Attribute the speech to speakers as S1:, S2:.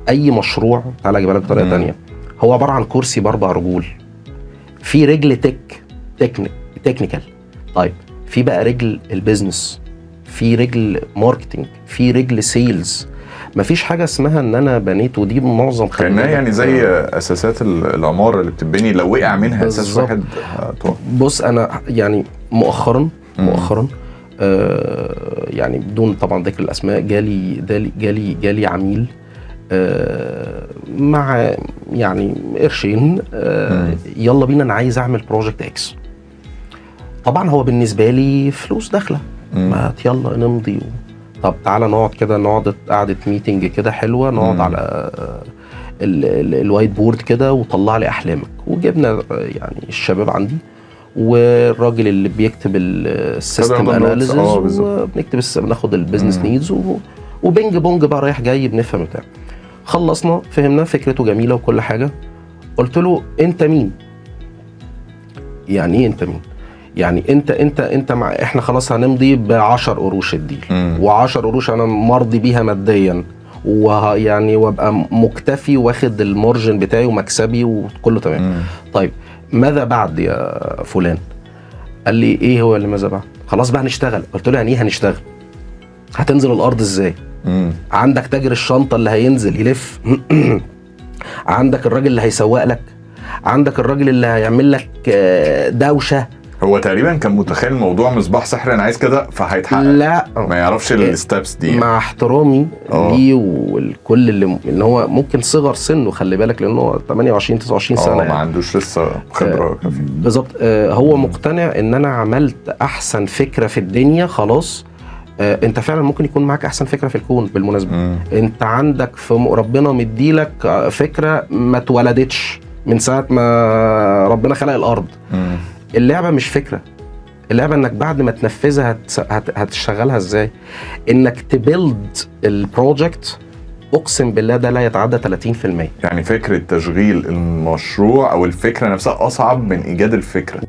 S1: اي مشروع، تعالى اجيبها لك بطريقه تانية، هو عباره عن كرسي باربع رجول، في رجل تكنيكال، طيب في بقى رجل البيزنس، في رجل ماركتينج، في رجل سيلز. مفيش حاجه اسمها ان انا بنيت، ودي معظم
S2: كأنها يعني زي اساسات العماره اللي بتبني، لو وقع منها اساس واحد هتقع.
S1: بص انا يعني مؤخرا يعني بدون طبعا ذكر الاسماء، جالي عميل مع يعني قرشين، يلا بينا انا عايز اعمل بروجكت اكس. طبعا هو بالنسبه لي فلوس داخله، ما يلا نمضي طب تعالى نقعد كده، نقعد قعده ميتنج كده حلوه، نقعد على الوايت بورد كده وطلع لي احلامك. وجبنا يعني الشباب عندي والراجل اللي بيكتب السيستم اناليسيس، وبنكتب بناخد البيزنس نيدز وبينج بونج بقى رايح جاي بنفهم بتاع. خلصنا، فهمنا فكرته جميله وكل حاجه. قلت له انت مين؟ يعني ايه انت مين؟ يعني انت مع احنا خلاص هنمضي ب10 قروش الديل، و10 قروش انا مرضي بيها ماديا، ويعني وابقى مكتفي واخد المارجن بتاعي ومكسبي وكله تمام. طيب ماذا بعد يا فلان؟ قال لي ايه هو اللي ماذا بعد؟ خلاص بقى هنشتغل. قلت له يعني ايه هنشتغل؟ هتنزل الارض ازاي؟ عندك تاجر الشنطه اللي هينزل يلف عندك الراجل اللي هيسوق لك، عندك الراجل اللي هيعمل لك دوشه.
S2: هو تقريبا كان متخيل الموضوع مصباح سحري، انا عايز كده فهيتحقق.
S1: لا،
S2: ما يعرفش الستابس دي.
S1: مع احترامي ليه والكل اللي هو ممكن صغر سنه، خلي بالك، لانه 28 29 سنه
S2: ما عندوش لسه خبره كافيه.
S1: بالظبط. هو مقتنع ان انا عملت احسن فكره في الدنيا. خلاص انت فعلا ممكن يكون معاك احسن فكره في الكون بالمناسبه. انت عندك في ربنا مديلك فكره ما اتولدتش من ساعه ما ربنا خلق الارض. اللعبه مش فكره، اللعبه انك بعد ما تنفذها هتشتغلها ازاي، انك تبيلد البروجكت. اقسم بالله ده لا يتعدى 30%.
S2: يعني فكره تشغيل المشروع او الفكره نفسها اصعب من ايجاد الفكره.